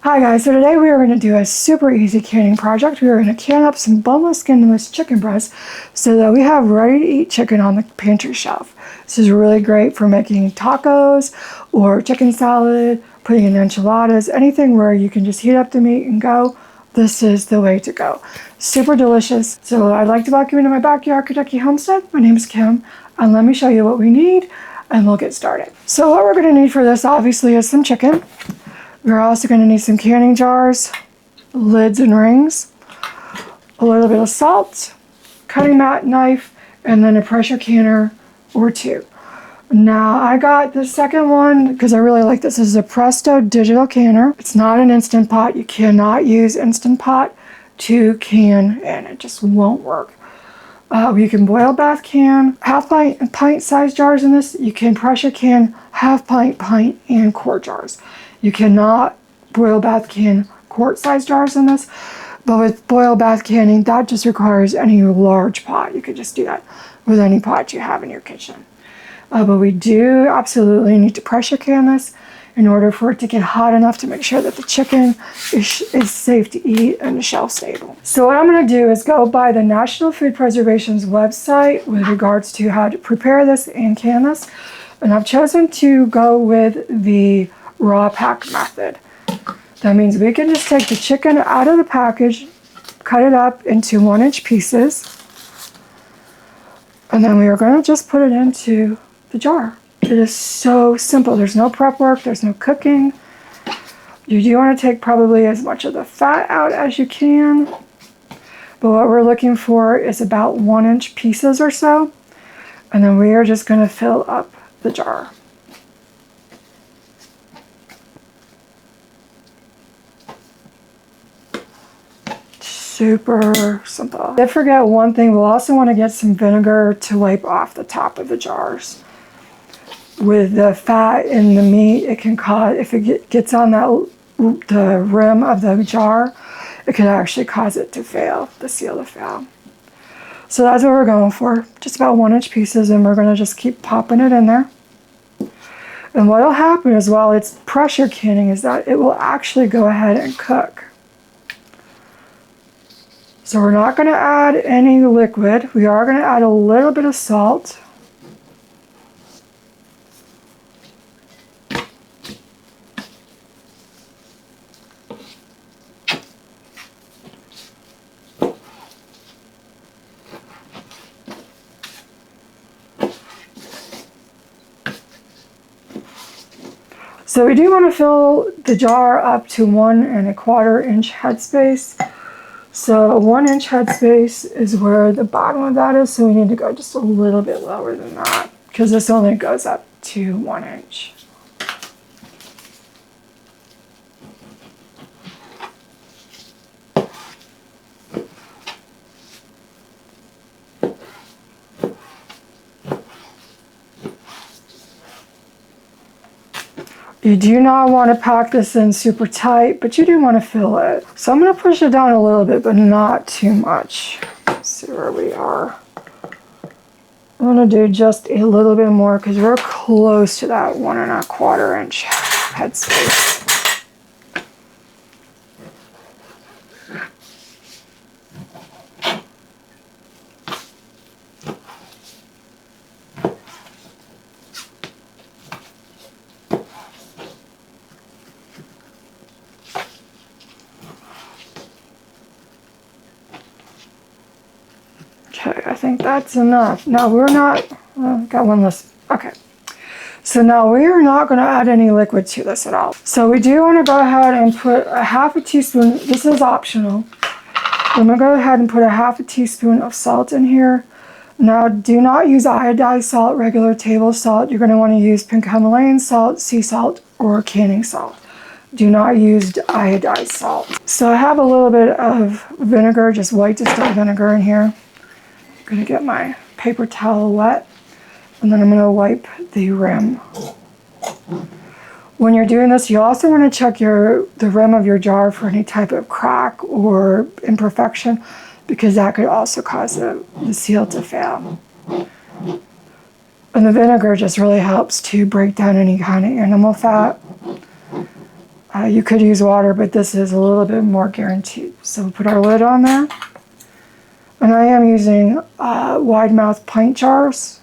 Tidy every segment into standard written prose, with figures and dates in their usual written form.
Hi guys, so today we are going to do a super easy canning project. We are going to can up some boneless, skinless chicken breasts so that we have ready to eat chicken on the pantry shelf. This is really great for making tacos or chicken salad, putting in enchiladas, anything where you can just heat up the meat and go. This is the way to go. Super delicious. So I'd like to welcome you to my backyard Kentucky homestead. My name is Kim, and let me show you what we need and we'll get started. So what we're going to need for this obviously is some chicken. We're also going to need some canning jars, lids and rings, a little bit of salt, cutting mat, knife, and then a pressure canner or two. Now I got the second one because I really like this. This is a Presto digital canner. It's not an Instant Pot. You cannot use Instant Pot to can, and it just won't work. You can boil bath can, half pint and pint size jars in this. You can pressure can half pint, pint, and quart jars. You cannot boil bath can quart size jars in this, but with boil bath canning, that just requires any large pot. You could just do that with any pot you have in your kitchen. But we do absolutely need to pressure can this in order for it to get hot enough to make sure that the chicken is safe to eat and shelf stable. So what I'm going to do is go by the National Food Preservation's website with regards to how to prepare this and can this. And I've chosen to go with the raw pack method. That means we can just take the chicken out of the package, cut it up into 1-inch pieces, and then we are going to just put it into the jar. It is so simple. There's no prep work, there's no cooking. You do want to take probably as much of the fat out as you can, but what we're looking for is about 1-inch pieces or so, and then we are just going to fill up the jar. Super simple. Don't forget one thing, we'll also want to get some vinegar to wipe off the top of the jars. With the fat in the meat, it can cause, if it gets on the rim of the jar, it can actually cause it to fail, the seal to fail. So that's what we're going for, just about 1-inch pieces, and we're going to just keep popping it in there. And what will happen is while it's pressure canning is that it will actually go ahead and cook. So we're not going to add any liquid. We are going to add a little bit of salt. So we do want to fill the jar up to 1 1/4 inch headspace. So a 1-inch headspace is where the bottom of that is, so we need to go just a little bit lower than that because this only goes up to 1 inch. You do not want to pack this in super tight, but you do want to fill it. So I'm going to push it down a little bit, but not too much. Let's see where we are. I'm going to do just a little bit more because we're close to that 1 1/4 inch headspace. Okay, I think that's enough. Now we're not, got one less, okay. So now we are not going to add any liquid to this at all. So we do want to go ahead and put a 1/2 teaspoon, this is optional. I'm going to go ahead and put a 1/2 teaspoon of salt in here. Now do not use iodized salt, regular table salt. You're going to want to use pink Himalayan salt, sea salt, or canning salt. Do not use iodized salt. So I have a little bit of vinegar, just white distilled vinegar in here. I'm going to get my paper towel wet, and then I'm going to wipe the rim. When you're doing this, you also want to check the rim of your jar for any type of crack or imperfection, because that could also cause the seal to fail. And the vinegar just really helps to break down any kind of animal fat. You could use water, but this is a little bit more guaranteed. So we'll put our lid on there. And I am using wide mouth pint jars.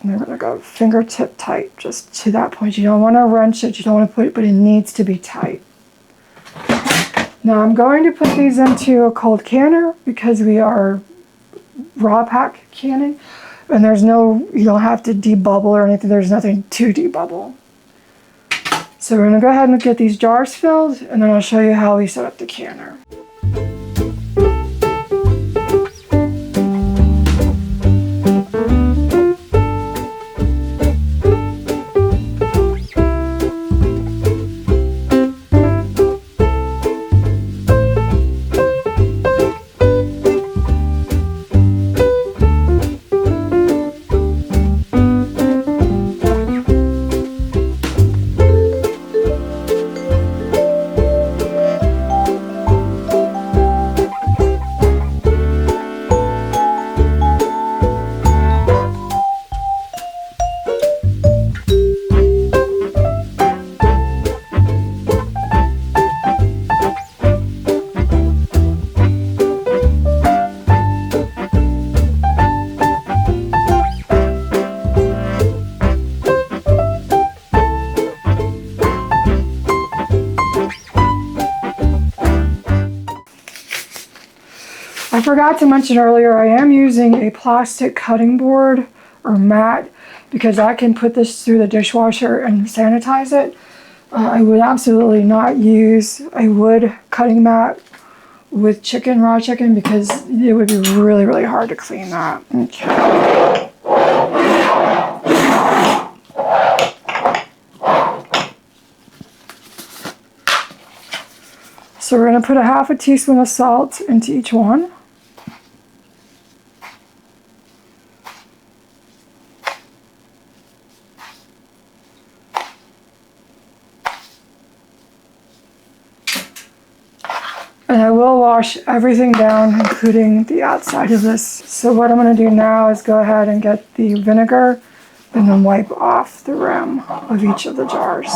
And they're going to go fingertip tight, just to that point. You don't want to wrench it, you don't want to put it, but it needs to be tight. Now I'm going to put these into a cold canner because we are raw pack canning. And there's no, you don't have to debubble or anything, there's nothing to debubble. So we're going to go ahead and get these jars filled, and then I'll show you how we set up the canner. I forgot to mention earlier, I am using a plastic cutting board or mat because I can put this through the dishwasher and sanitize it. I would absolutely not use a wood cutting mat with chicken, raw chicken, because it would be really, really hard to clean that. Okay. So we're going to put a half a teaspoon of salt into each one. And I will wash everything down, including the outside of this. So what I'm going to do now is go ahead and get the vinegar and then wipe off the rim of each of the jars.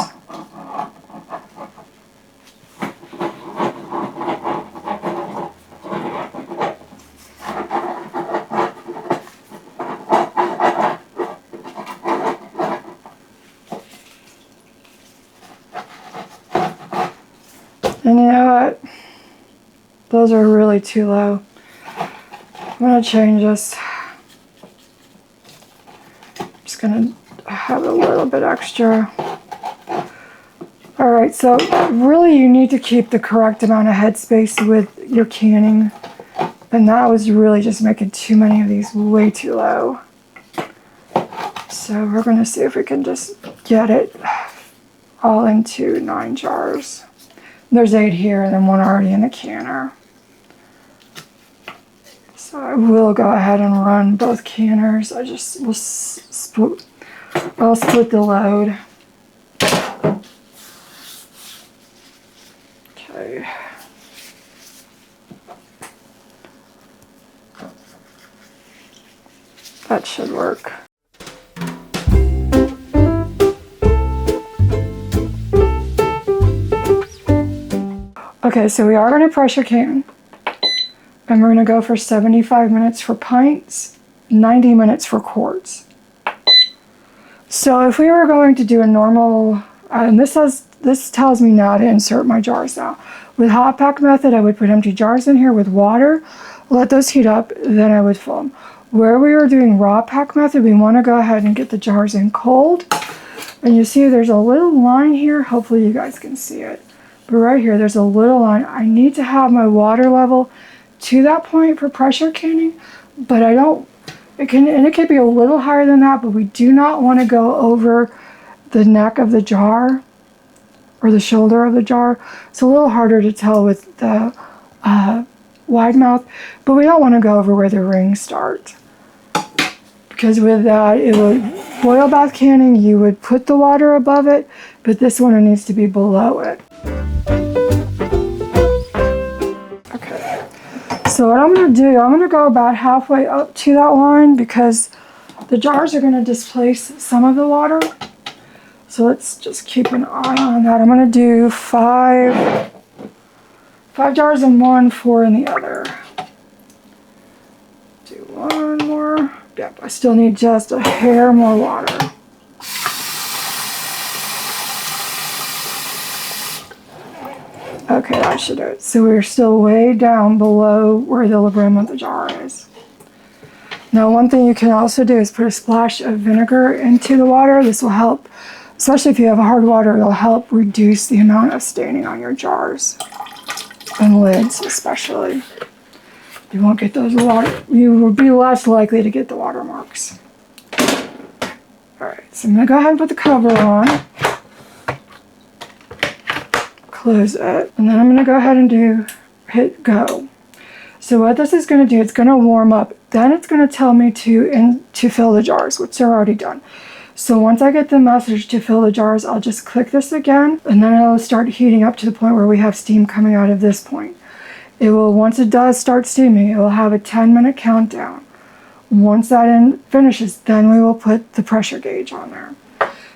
And you know what? Those are really too low. I'm going to change this. I'm just going to have a little bit extra. Alright, so really you need to keep the correct amount of headspace with your canning. And that was really just making too many of these way too low. So we're going to see if we can just get it all into 9 jars. There's 8 here and then 1 already in the canner. So I will go ahead and run both canners. I'll split the load. Okay. That should work. Okay, so we are going to pressure can, and we're going to go for 75 minutes for pints, 90 minutes for quarts. So if we were going to do a normal, and this tells me now to insert my jars now. With hot pack method, I would put empty jars in here with water, let those heat up, then I would fill them. Where we are doing raw pack method, we want to go ahead and get the jars in cold. And you see there's a little line here, hopefully you guys can see it. But right here, there's a little line. I need to have my water level to that point for pressure canning, but I don't, it can be a little higher than that, but we do not want to go over the neck of the jar or the shoulder of the jar. It's a little harder to tell with the wide mouth, but we don't want to go over where the rings start. Because with that, it would, boil bath canning, you would put the water above it, but this one, it needs to be below it. Okay, so what I'm going to do, I'm going to go about halfway up to that line because the jars are going to displace some of the water. So let's just keep an eye on that. I'm gonna do five jars in one, 4 in the other. Do one more. Yep, I still need just a hair more water. Okay, that should do it. So we're still way down below where the rim of the jar is. Now, one thing you can also do is put a splash of vinegar into the water. This will help, especially if you have hard water, it'll help reduce the amount of staining on your jars and lids especially. You won't get those water, you will be less likely to get the watermarks. All right, so I'm gonna go ahead and put the cover on. Close it, and then I'm gonna go ahead and hit go. So what this is gonna do, it's gonna warm up, then it's gonna tell me to fill the jars, which they're already done. So once I get the message to fill the jars, I'll just click this again, and then it'll start heating up to the point where we have steam coming out of this point. It will, once it does start steaming, it will have a 10-minute countdown. Once that finishes, then we will put the pressure gauge on there.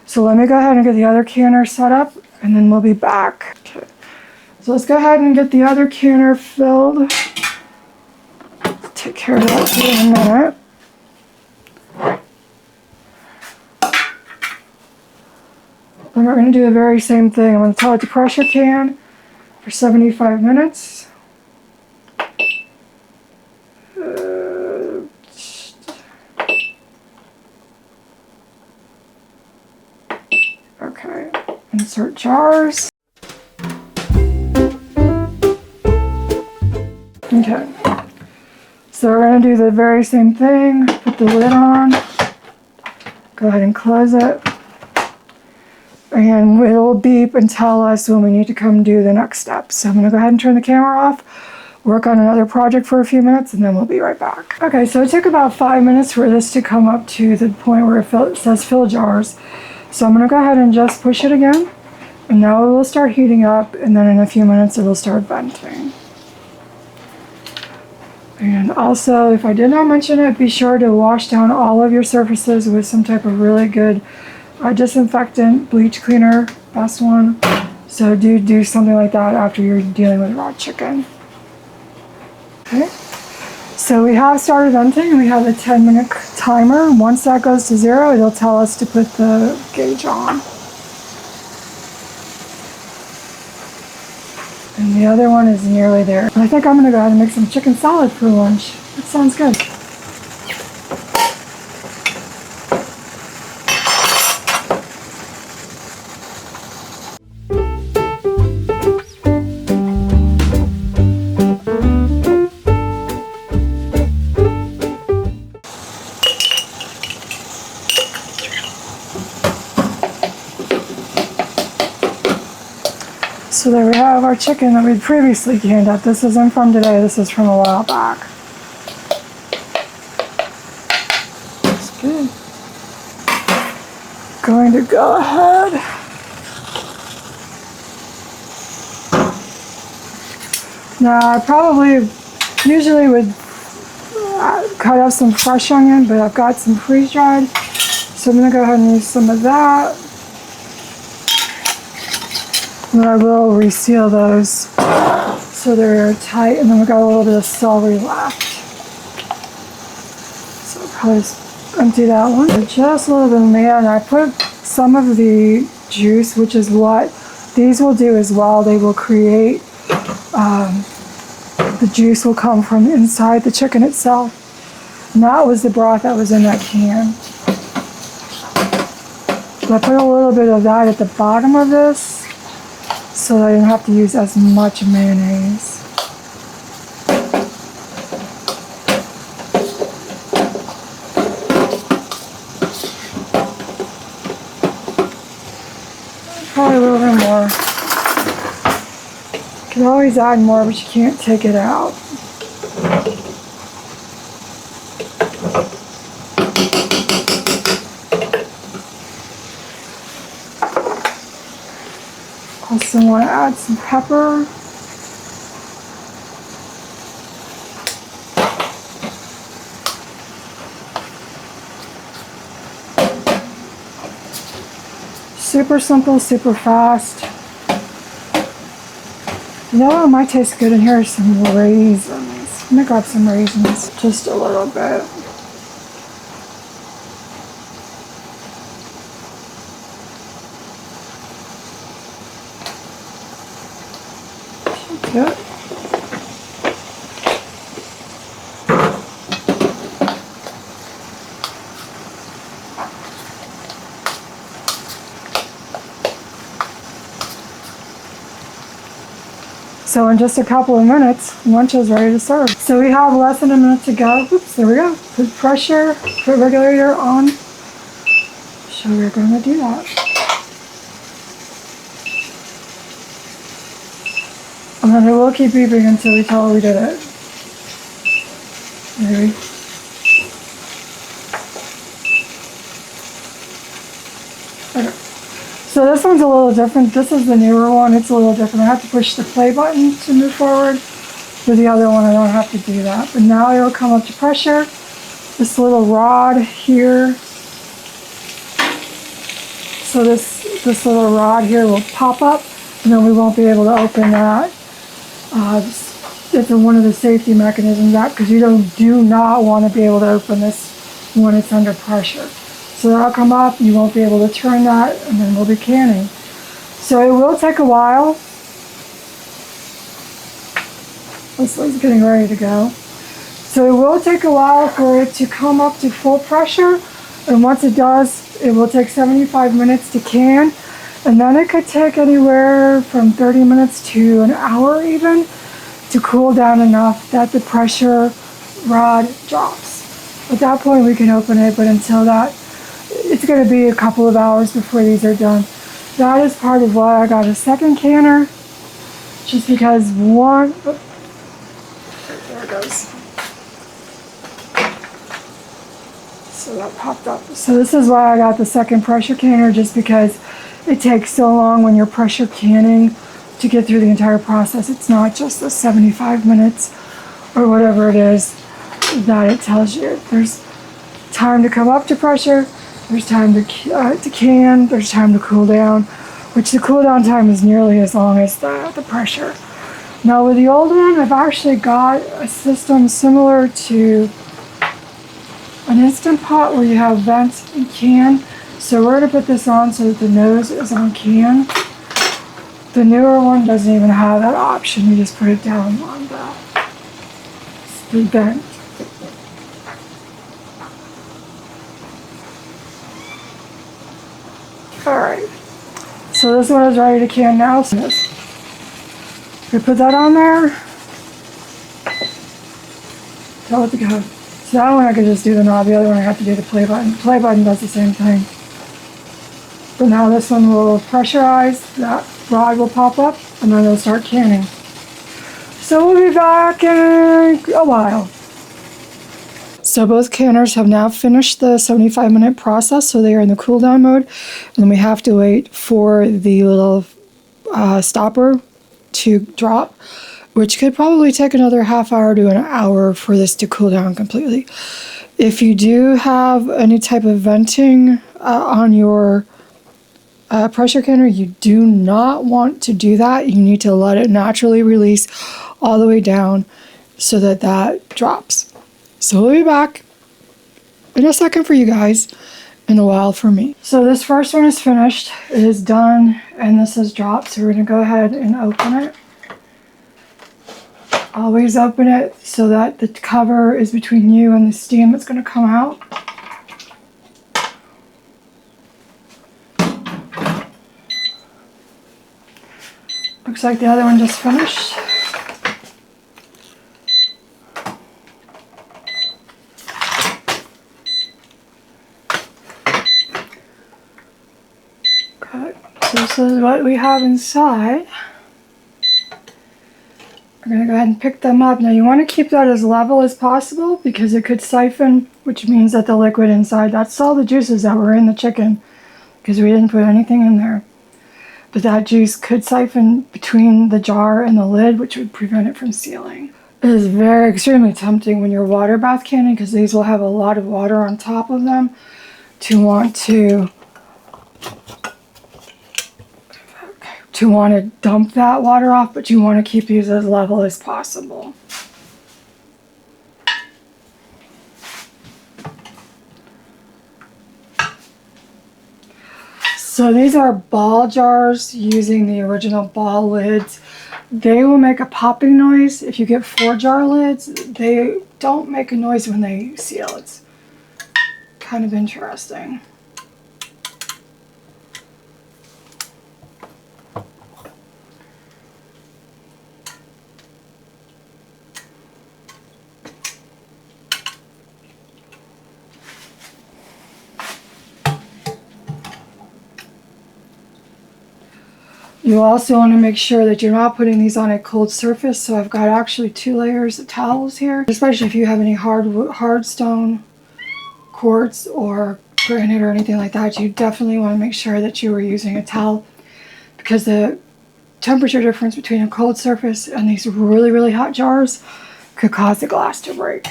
So let me go ahead and get the other canner set up, and then we'll be back. Okay. So let's go ahead and get the other canner filled. Take care of that here in a minute. Then we're going to do the very same thing. I'm going to tell it to pressure can for 75 minutes. Okay, insert jars. Okay, so we're going to do the very same thing. Put the lid on. Go ahead and close it. And it will beep and tell us when we need to come do the next step. So I'm going to go ahead and turn the camera off, work on another project for a few minutes, and then we'll be right back. Okay, so it took about 5 minutes for this to come up to the point where it says fill jars. So I'm going to go ahead and just push it again. And now it will start heating up, and then in a few minutes it will start venting. And also, if I did not mention it, be sure to wash down all of your surfaces with some type of really good disinfectant, bleach cleaner, best one. So do something like that after you're dealing with raw chicken. Okay, so we have started venting. We have a 10-minute timer. Once that goes to 0, it'll tell us to put the gauge on. And the other one is nearly there. I think I'm gonna go ahead and make some chicken salad for lunch. That sounds good. So there we have our chicken that we'd previously canned up. This isn't from today, this is from a while back. That's good. Going to go ahead. Now I usually would cut up some fresh onion, but I've got some freeze-dried. So I'm gonna go ahead and use some of that. And I will reseal those so they're tight, and then we've got a little bit of celery left. So I'll probably just empty that one. And just a little bit of mayo, and I put some of the juice, which is what these will do as well. They will create, the juice will come from inside the chicken itself. And that was the broth that was in that can. So I put a little bit of that at the bottom of this, so that I didn't have to use as much mayonnaise. Probably a little bit more. You can always add more, but you can't take it out. Also want to add some pepper. super simple, super fast. You know what might taste good in here is some raisins. I'm gonna grab some raisins, just a little bit. Good. So in just a couple of minutes, lunch is ready to serve. So we have less than a minute to go. Oops, there we go. Put pressure, put regulator on. So we're going to do that. And then it will keep beeping until we tell her we did it. Maybe. Okay. So this one's a little different. This is the newer one. It's a little different. I have to push the play button to move forward. With the other one, I don't have to do that. But now it'll come up to pressure. This little rod here. So this little rod here will pop up, and then we won't be able to open that. It's one of the safety mechanisms that, because you do not want to be able to open this when it's under pressure. So that'll come up, you won't be able to turn that, and then we'll be canning. So it will take a while. This one's getting ready to go. So it will take a while for it to come up to full pressure, and once it does, it will take 75 minutes to can, and then it could take anywhere from 30 minutes to an hour even to cool down enough that the pressure rod drops. At that point we can open it, but until that, it's going to be a couple of hours before these are done. That is part of why I got a second canner, just because one, there it goes. So that popped up. So this is why I got the second pressure canner, just because it takes so long when you're pressure canning to get through the entire process. It's not just the 75 minutes or whatever it is that it tells you. There's time to come up to pressure, there's time to can, there's time to cool down, which the cool down time is nearly as long as the pressure. Now with the old one, I've actually got a system similar to an Instant Pot where you have vents and can. So we're going to put this on so that the nose is on can. The newer one doesn't even have that option. You just put it down on the vent. Alright, so this one is ready to can now. So we put that on there. Tell it to go. So that one I could just do the knob, the other one I have to do the play button. Play button does the same thing. But now this one will pressurize, that rod will pop up, and then it'll start canning. So we'll be back in a while. So both canners have now finished the 75-minute process, so they are in the cool down mode. And then we have to wait for the little stopper to drop, which could probably take another half hour to an hour for this to cool down completely. If you do have any type of venting on your pressure canner, you do not want to do that. You need to let it naturally release all the way down so that that drops. So we'll be back in a second for you guys, in a while for me. So this first one is finished, it is done, and this has dropped. So we're gonna go ahead and open it. Always open it so that the cover is between you and the steam that's gonna come out. Looks like the other one just finished. Okay, so this is what we have inside. We're going to go ahead and pick them up. Now you want to keep that as level as possible because it could siphon, which means that the liquid inside, that's all the juices that were in the chicken because we didn't put anything in there. But that juice could siphon between the jar and the lid, which would prevent it from sealing. It is very extremely tempting when you're water bath canning, because these will have a lot of water on top of them, to want to to want to dump that water off, but you want to keep these as level as possible. So these are ball jars using the original ball lids. They will make a popping noise. If you get 4-jar lids, they don't make a noise when they seal. It's kind of interesting. You also want to make sure that you're not putting these on a cold surface. So I've got actually 2 layers of towels here, especially if you have any hard stone, quartz, or granite or anything like that. You definitely want to make sure that you are using a towel, because the temperature difference between a cold surface and these really, really hot jars could cause the glass to break.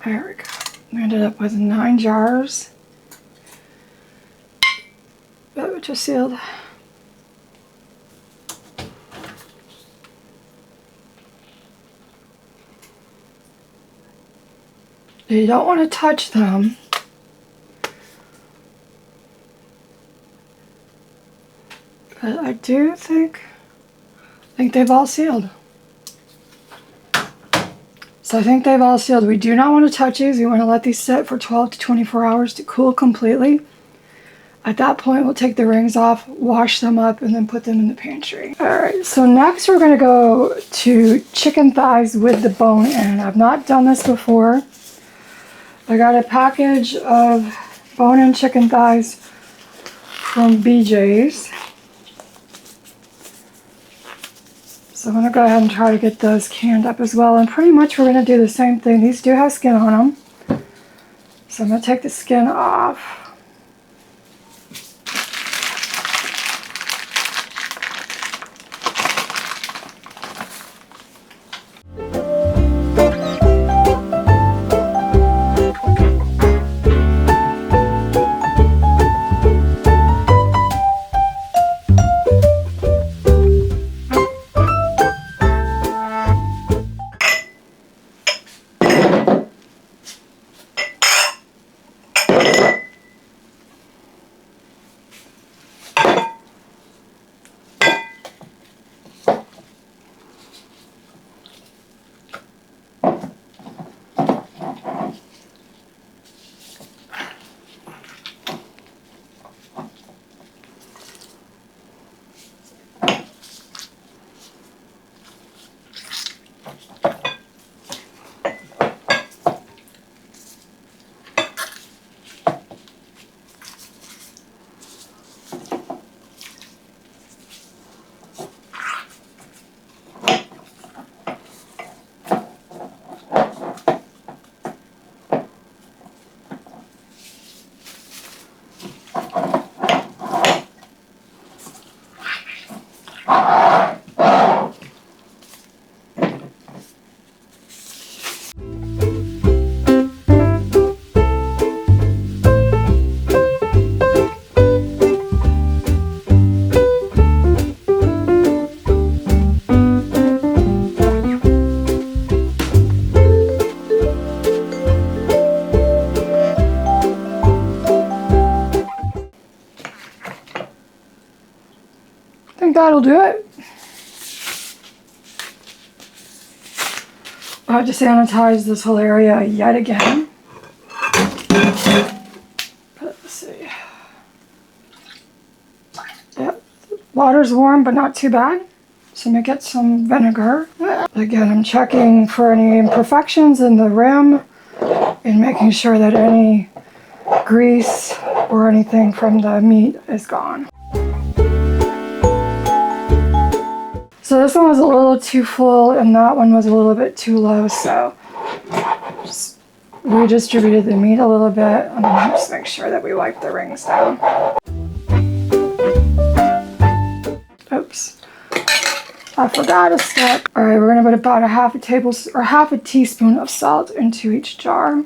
There we go. I ended up with 9 jars that were just sealed. You don't want to touch them. But I do think they've all sealed. So I think they've all sealed. We do not want to touch these. We want to let these sit for 12 to 24 hours to cool completely. At that point, we'll take the rings off, wash them up, and then put them in the pantry. All right, so next we're gonna go to chicken thighs with the bone in. I've not done this before. I got a package of bone-in chicken thighs from BJ's. So I'm going to go ahead and try to get those canned up as well. And pretty much we're going to do the same thing. These do have skin on them. So I'm going to take the skin off. I think that'll do it. I have to sanitize this whole area yet again. Let's see. Yep, water's warm but not too bad. So I'm gonna get some vinegar. Again, I'm checking for any imperfections in the rim and making sure that any grease or anything from the meat is gone. So this one was a little too full and that one was a little bit too low, so just redistributed the meat a little bit and then just make sure that we wipe the rings down. Oops, I forgot a step. All right, we're gonna put about half a teaspoon of salt into each jar.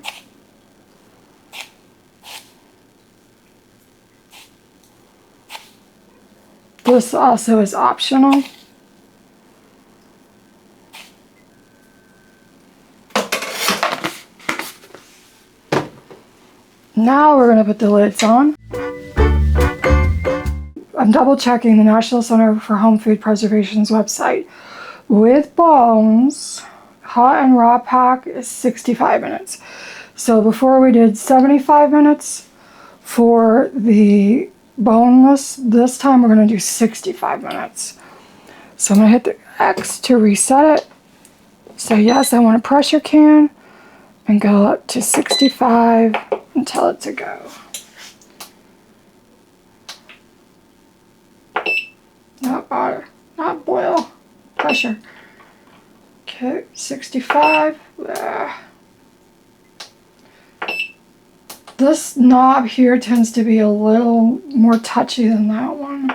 This also is optional. Now we're going to put the lids on. I'm double checking the National Center for Home Food Preservation's website. With bones, hot and raw pack is 65 minutes. So before we did 75 minutes for the boneless. This time we're going to do 65 minutes. So I'm going to hit the X to reset it. Say yes, I want a pressure can, and go up to 65 and tell it to go. Not water, not boil, pressure. Okay, 65. This knob here tends to be a little more touchy than that one.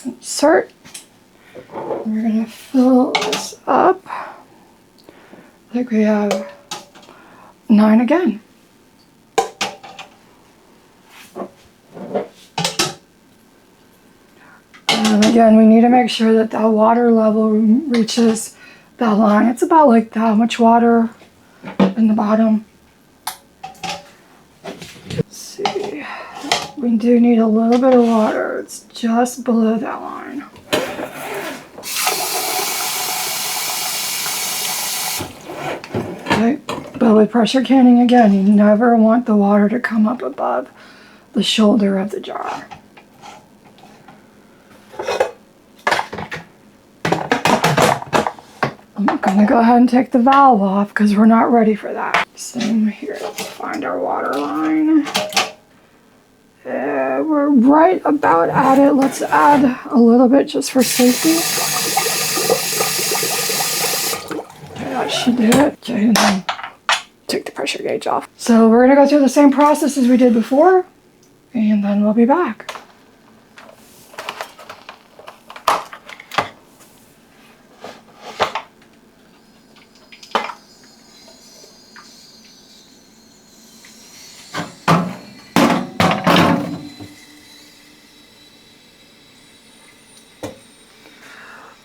Insert. We're going to fill this up. I think we have 9 again. And again, we need to make sure that the water level reaches that line. It's about like that much water in the bottom. Let's see. We do need a little bit of water. It's just below that line. Okay. But with pressure canning, again, you never want the water to come up above the shoulder of the jar. I'm going to go ahead and take the valve off because we're not ready for that. Same here. Let's find our water line. We're right about at it. Let's add a little bit just for safety. Okay, that should do it. Okay, and then take the pressure gauge off. So we're going to go through the same process as we did before, and then we'll be back.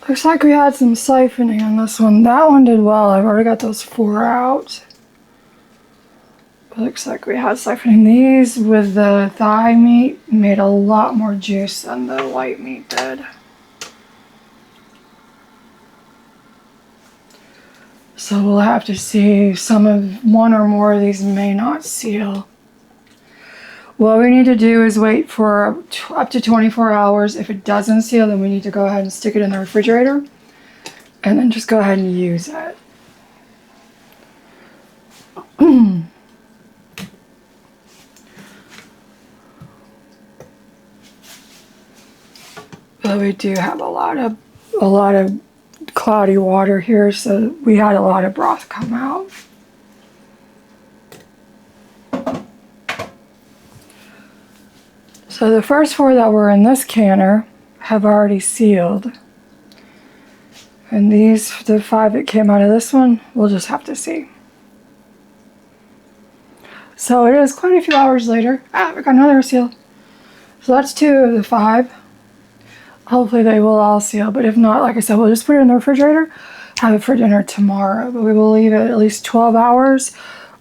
Looks like we had some siphoning on this one. That one did well. I've already got those 4 out. It looks like we had siphoning. These with the thigh meat made a lot more juice than the white meat did. So we'll have to see. One or more of these may not seal. What we need to do is wait for up to 24 hours. If it doesn't seal, then we need to go ahead and stick it in the refrigerator and then just go ahead and use it. But we do have a lot of cloudy water here, so we had a lot of broth come out. So the first 4 that were in this canner have already sealed. And the 5 that came out of this one, we'll just have to see. So it is quite a few hours later. We got another seal. So that's 2 of the 5. Hopefully they will all seal, but if not, like I said, we'll just put it in the refrigerator, have it for dinner tomorrow. But we will leave it at least 12 hours.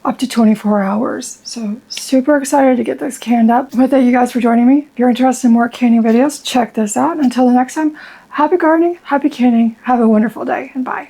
Up to 24 hours. So super excited to get this canned up. But thank you guys for joining me. If you're interested in more canning videos, check this out. Until the next time, happy gardening, happy canning, have a wonderful day, and bye.